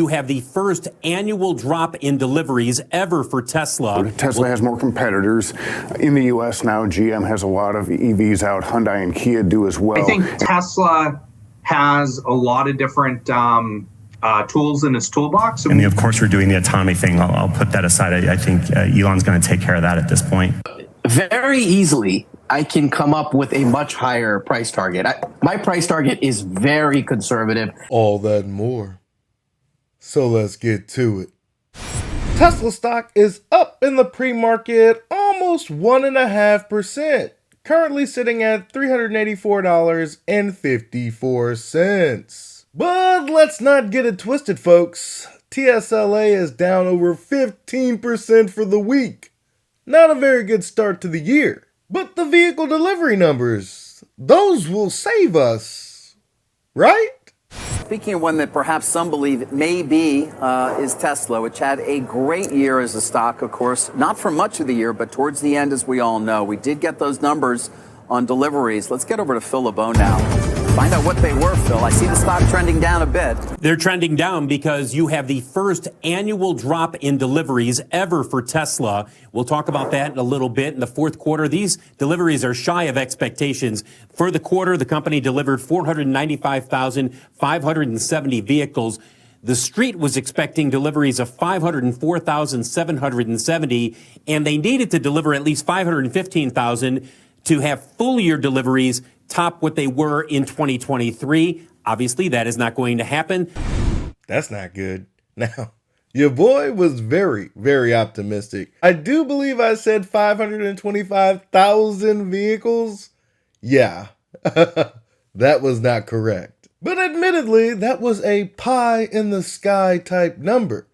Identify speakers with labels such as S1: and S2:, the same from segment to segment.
S1: You have the first annual drop in deliveries ever for Tesla.
S2: Tesla has more competitors. In the U.S. now, GM has a lot of EVs out. Hyundai and Kia do as well.
S3: I think Tesla has a lot of different tools in its toolbox.
S4: And of course, we're doing the autonomy thing. I'll put that aside. I think Elon's going to take care of that at this point.
S5: Very easily, I can come up with a much higher price target. My price target is very conservative.
S6: All that and more. So let's get to it. Tesla stock is up in the pre-market almost 1.5%, currently sitting at $384.54. But let's not get it twisted, folks. TSLA is down over 15% for the week. Not a very good start to the year. But the vehicle delivery numbers, those will save us, right?
S7: Speaking of one that perhaps some believe may be is Tesla, which had a great year as a stock, of course, not for much of the year, but towards the end, as we all know. We did get those numbers on deliveries. Let's get over to Phil LeBeau now. Find out what they were, Phil. I see the stock trending down a bit.
S1: They're trending down because you have the first annual drop in deliveries ever for Tesla. We'll talk about that in a little bit. In the fourth quarter, these deliveries are shy of expectations. For the quarter, the company delivered 495,570 vehicles. The street was expecting deliveries of 504,770, and they needed to deliver at least 515,000 to have full year deliveries top what they were in 2023. Obviously, that is not going to happen.
S6: That's not good. Now, your boy was very, very optimistic. I do believe I said 525,000 vehicles. Yeah, that was not correct. But admittedly, that was a pie in the sky type number.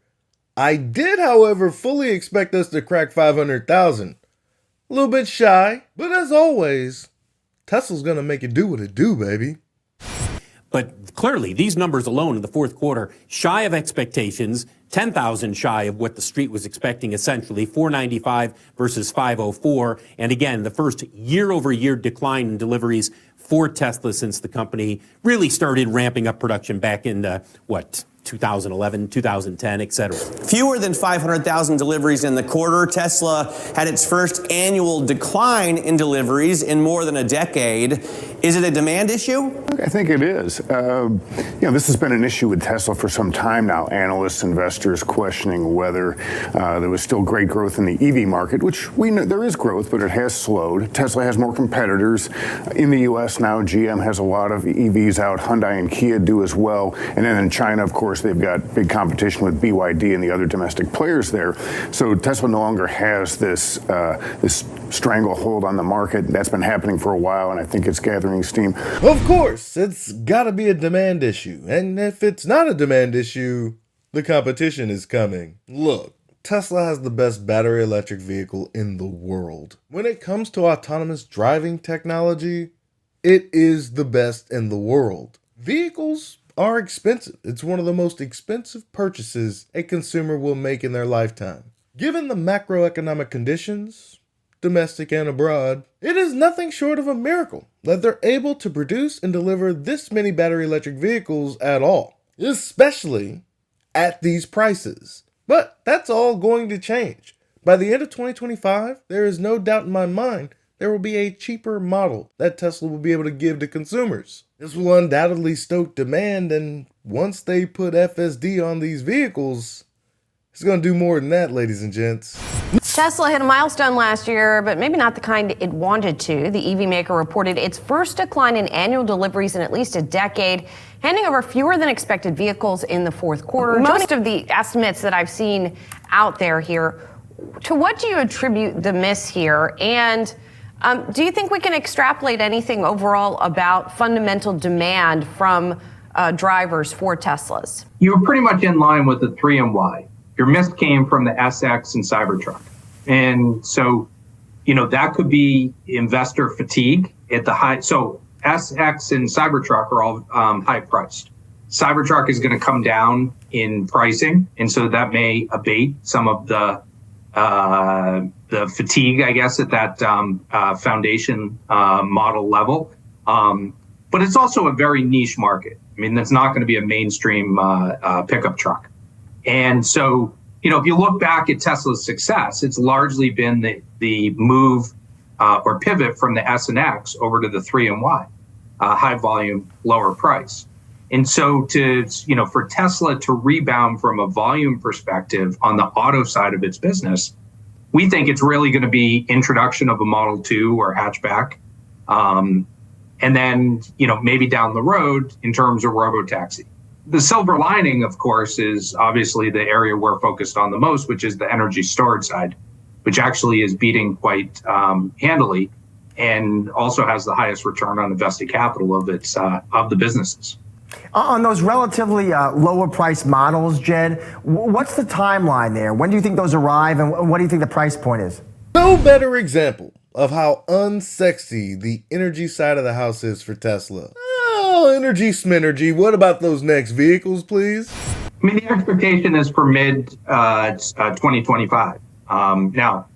S6: I did, however, fully expect us to crack 500,000. A little bit shy, but as always, Tesla's gonna make it do what it do, baby.
S1: But clearly, these numbers alone in the fourth quarter, shy of expectations, 10,000 shy of what the street was expecting, essentially, 495 versus 504. And again, the first year-over-year decline in deliveries for Tesla since the company really started ramping up production back in, 2011, 2010, et cetera.
S8: Fewer than 500,000 deliveries in the quarter. Tesla had its first annual decline in deliveries in more than a decade. Is it a demand issue?
S2: I think it is. This has been an issue with Tesla for some time now. Analysts, investors questioning whether there was still great growth in the EV market, which we know there is growth, but it has slowed. Tesla has more competitors. In the U.S. now, GM has a lot of EVs out. Hyundai and Kia do as well. And then in China, of course, they've got big competition with BYD and the other domestic players there. So Tesla no longer has this stranglehold on the market. That's been happening for a while, and I think it's gathering steam.
S6: Of course, it's gotta be a demand issue. And if it's not a demand issue, the competition is coming. Look, Tesla has the best battery electric vehicle in the world. When it comes to autonomous driving technology, it is the best in the world. Vehicles are expensive. It's one of the most expensive purchases a consumer will make in their lifetime. Given the macroeconomic conditions, domestic and abroad, it is nothing short of a miracle that they're able to produce and deliver this many battery electric vehicles at all, especially at these prices. But that's all going to change. By the end of 2025, there is no doubt in my mind there will be a cheaper model that Tesla will be able to give to consumers. This will undoubtedly stoke demand, and once they put FSD on these vehicles, it's going to do more than that, ladies and gents.
S9: Tesla hit a milestone last year, but maybe not the kind it wanted to. The EV maker reported its first decline in annual deliveries in at least a decade, handing over fewer than expected vehicles in the fourth quarter. Most of the estimates that I've seen out there here, to what do you attribute the miss here? And do you think we can extrapolate anything overall about fundamental demand from drivers for Teslas?
S3: You were pretty much in line with the 3MY. Your miss came from the SX and Cybertruck. And so, that could be investor fatigue at the high. So SX and Cybertruck are all high priced. Cybertruck is going to come down in pricing. And so that may abate some of the fatigue, I guess, at that foundation model level. But it's also a very niche market. I mean, that's not going to be a mainstream pickup truck. And so, if you look back at Tesla's success, it's largely been the move or pivot from the S and X over to the 3 and Y, high volume, lower price. And so for Tesla to rebound from a volume perspective on the auto side of its business, we think it's really going to be introduction of a Model 2 or hatchback. And then, maybe down the road in terms of ROBOTAXI. The silver lining, of course, is obviously the area we're focused on the most, which is the energy storage side, which actually is beating quite handily and also has the highest return on invested capital of the businesses.
S10: On those relatively lower price models, Jed, what's the timeline there? When do you think those arrive, and what do you think the price point is?
S6: No better example of how unsexy the energy side of the house is for Tesla. Oh, energy sminergy. What about those next vehicles, please?
S3: I mean, the expectation is for mid 2025. Now,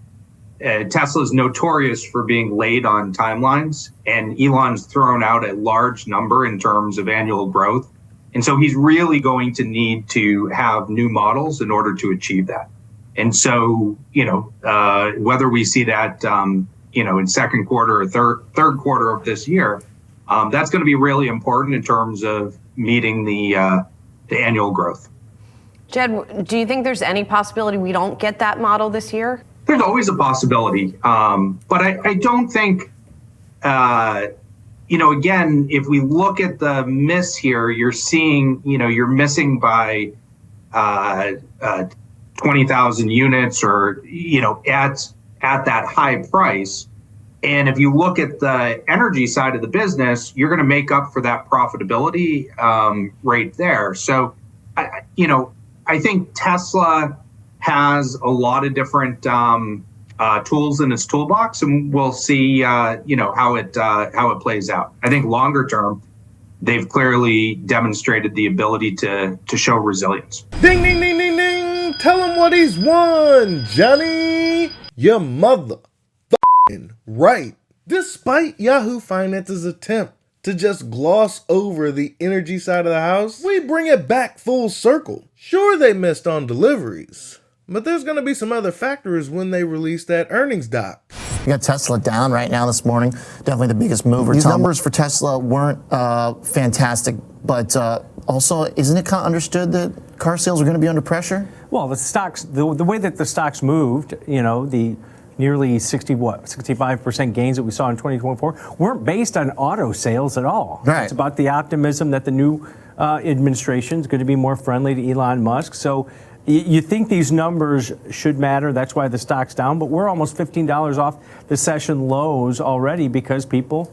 S3: Tesla is notorious for being late on timelines, and Elon's thrown out a large number in terms of annual growth. And so he's really going to need to have new models in order to achieve that. And so, whether we see that, in second quarter or third quarter of this year, that's going to be really important in terms of meeting the annual growth.
S9: Jed, do you think there's any possibility we don't get that model this year?
S3: There's always a possibility, but I don't think, again, if we look at the miss here, you're seeing, you're missing by 20,000 units or, at that high price. And if you look at the energy side of the business, you're going to make up for that profitability right there. So, I think Tesla has a lot of different tools in its toolbox, and we'll see, how it plays out. I think longer term, they've clearly demonstrated the ability to show resilience.
S6: Ding, ding, ding, ding, ding. Tell him what he's won, Johnny. Your mother right. Despite Yahoo Finance's attempt to just gloss over the energy side of the house, we bring it back full circle. Sure, they missed on deliveries, but there's going to be some other factors when they release that earnings doc.
S11: You got Tesla down right now this morning, definitely the biggest mover. These numbers for Tesla weren't fantastic, but also, isn't it kind of understood that car sales are going to be under pressure?
S12: Well, the stocks, the way that the stocks moved, the nearly 65% gains that we saw in 2024 weren't based on auto sales at all.
S11: Right.
S12: It's about the optimism that the new administration is going to be more friendly to Elon Musk. So you think these numbers should matter. That's why the stock's down. But we're almost $15 off the session lows already because people,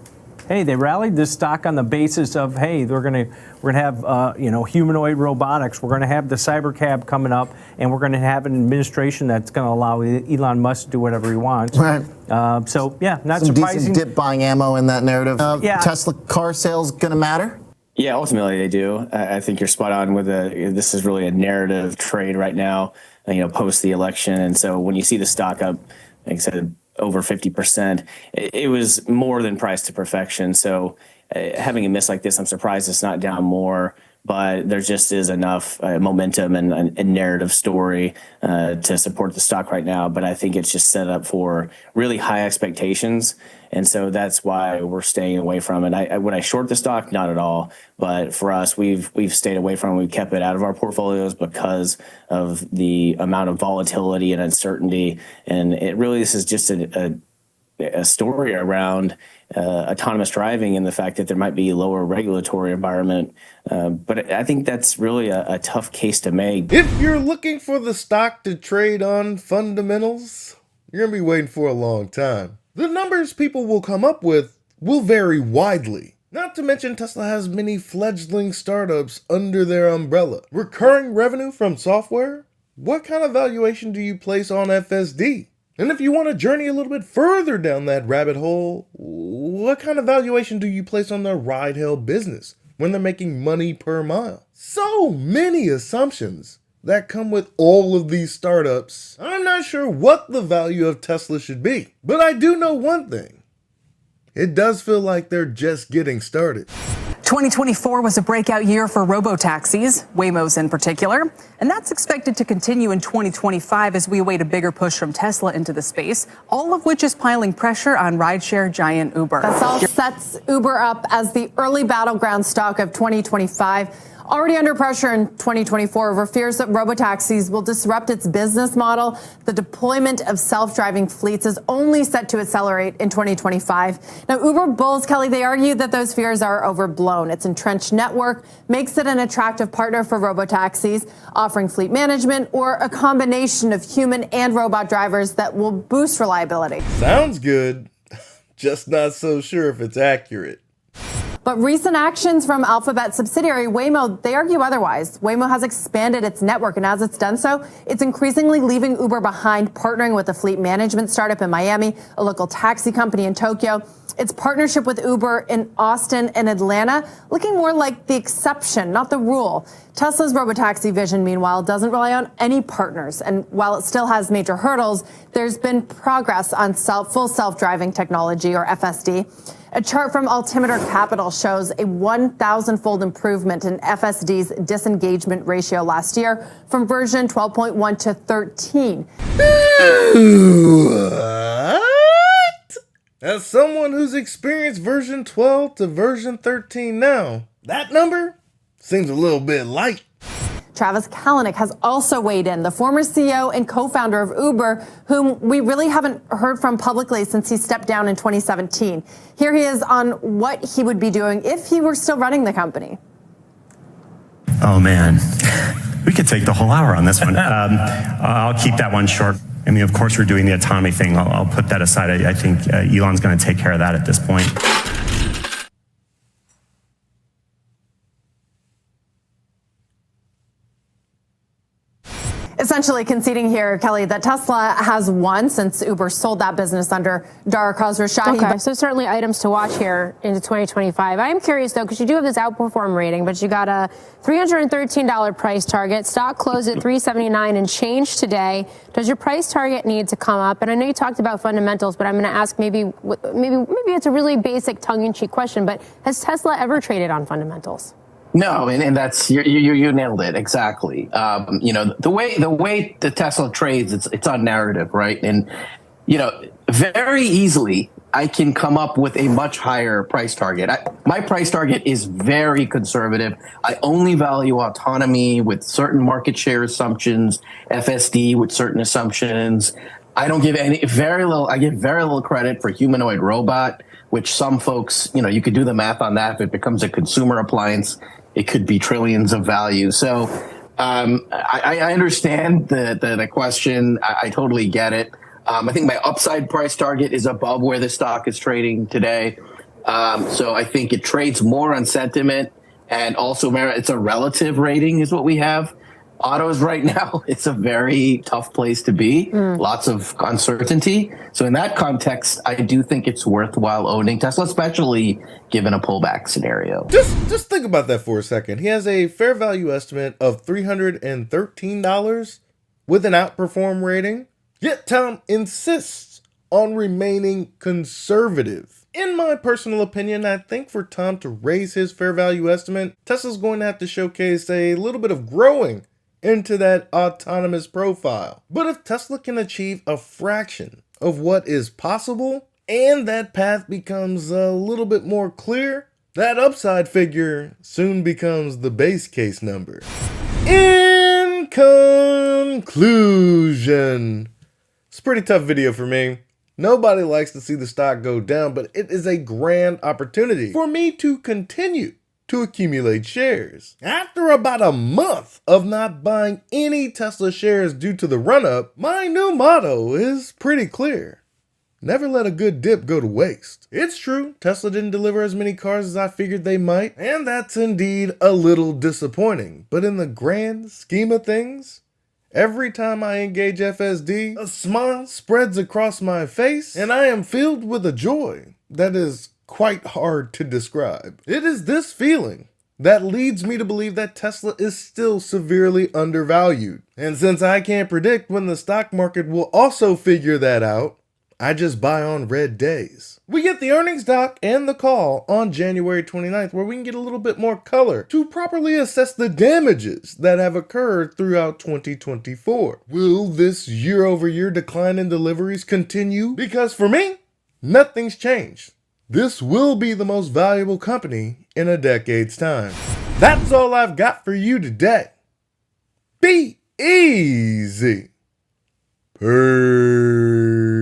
S12: they rallied this stock on the basis of, we're gonna have humanoid robotics. We're gonna have the cybercab coming up, and we're gonna have an administration that's gonna allow Elon Musk to do whatever he wants.
S11: Right.
S12: Not
S11: some
S12: surprising.
S11: Decent dip buying ammo in that narrative.
S12: Yeah.
S11: Tesla car sales gonna matter?
S13: Yeah, ultimately they do. I think you're spot on with this is really a narrative trade right now, post the election. And so when you see the stock up, like I said, over 50%, it was more than priced to perfection. So having a miss like this, I'm surprised it's not down more, but there just is enough momentum and a narrative story to support the stock right now. But I think it's just set up for really high expectations. And so that's why we're staying away from it. Would I short the stock? Not at all. But for us, we've stayed away from it. We've kept it out of our portfolios because of the amount of volatility and uncertainty. And this is just a story around autonomous driving and the fact that there might be a lower regulatory environment. But I think that's really a tough case to make.
S6: If you're looking for the stock to trade on fundamentals, you're going to be waiting for a long time. The numbers people will come up with will vary widely. Not to mention Tesla has many fledgling startups under their umbrella. Recurring revenue from software? What kind of valuation do you place on FSD? And if you want to journey a little bit further down that rabbit hole, what kind of valuation do you place on their ride-hail business when they're making money per mile? So many assumptions that come with all of these startups. I'm not sure what the value of Tesla should be, but I do know one thing. It does feel like they're just getting started.
S14: 2024 was a breakout year for ROBOTAXIs, Waymo's in particular, and that's expected to continue in 2025 as we await a bigger push from Tesla into the space, all of which is piling pressure on rideshare giant Uber.
S15: This all sets Uber up as the early battleground stock of 2025. Already under pressure in 2024 over fears that robotaxis will disrupt its business model. The deployment of self-driving fleets is only set to accelerate in 2025. Now, Uber bulls, Kelly, they argue that those fears are overblown. Its entrenched network makes it an attractive partner for robotaxis, offering fleet management or a combination of human and robot drivers that will boost reliability.
S6: Sounds good, just not so sure if it's accurate.
S15: But recent actions from Alphabet subsidiary Waymo, they argue otherwise. Waymo has expanded its network, and as it's done so, it's increasingly leaving Uber behind, partnering with a fleet management startup in Miami, a local taxi company in Tokyo. Its partnership with Uber in Austin and Atlanta looking more like the exception, not the rule. Tesla's robotaxi vision, meanwhile, doesn't rely on any partners. And while it still has major hurdles, there's been progress on full self-driving technology, or FSD. A chart from Altimeter Capital shows a 1,000-fold improvement in FSD's disengagement ratio last year from version 12.1 to 13.
S6: What? As someone who's experienced version 12 to version 13 now, that number seems a little bit light.
S15: Travis Kalanick has also weighed in, the former CEO and co-founder of Uber, whom we really haven't heard from publicly since he stepped down in 2017. Here he is on what he would be doing if he were still running the company.
S4: Oh, man. We could take the whole hour on this one. I'll keep that one short. I mean, of course, we're doing the autonomy thing. I'll put that aside. I think Elon's going to take care of that at this point.
S15: Essentially conceding here, Kelly, that Tesla has won since Uber sold that business under Dara Khosrowshahi.
S16: Okay, so certainly items to watch here into 2025. I am curious, though, because you do have this outperform rating, but you got a $313 price target. Stock closed at $379 and change today. Does your price target need to come up? And I know you talked about fundamentals, but I'm going to ask maybe it's a really basic tongue-in-cheek question, but has Tesla ever traded on fundamentals?
S5: No, and that's you nailed it exactly. The way the Tesla trades, it's on narrative, right? And very easily I can come up with a much higher price target. My price target is very conservative. I only value autonomy with certain market share assumptions, FSD with certain assumptions. I don't give very little credit for humanoid robot, which some folks, you could do the math on that. If it becomes a consumer appliance, it could be trillions of value. So I understand the question. I totally get it. I think my upside price target is above where the stock is trading today. So I think it trades more on sentiment, and also it's a relative rating is what we have. Autos right now, it's a very tough place to be. Lots of uncertainty. So in that context, I do think it's worthwhile owning Tesla, especially given a pullback scenario.
S6: Just think about that for a second. He has a fair value estimate of $313 with an outperform rating. Yet Tom insists on remaining conservative. In my personal opinion, I think for Tom to raise his fair value estimate, Tesla's going to have to showcase a little bit of growing into that autonomous profile. But if Tesla can achieve a fraction of what is possible, and that path becomes a little bit more clear, that upside figure soon becomes the base case number. In conclusion, it's a pretty tough video for me. Nobody likes to see the stock go down, but it is a grand opportunity for me to continue to accumulate shares. After about a month of not buying any Tesla shares due to the run-up, my new motto is pretty clear. Never let a good dip go to waste. It's true, Tesla didn't deliver as many cars as I figured they might, and that's indeed a little disappointing. But in the grand scheme of things, every time I engage FSD, a smile spreads across my face, and I am filled with a joy that is quite hard to describe. It is this feeling that leads me to believe that Tesla is still severely undervalued. And since I can't predict when the stock market will also figure that out, I just buy on red days. We get the earnings doc and the call on January 29th, where we can get a little bit more color to properly assess the damages that have occurred throughout 2024. Will this year-over-year decline in deliveries continue? Because for me, nothing's changed. This will be the most valuable company in a decade's time. That's all I've got for you today. Be easy. Peace.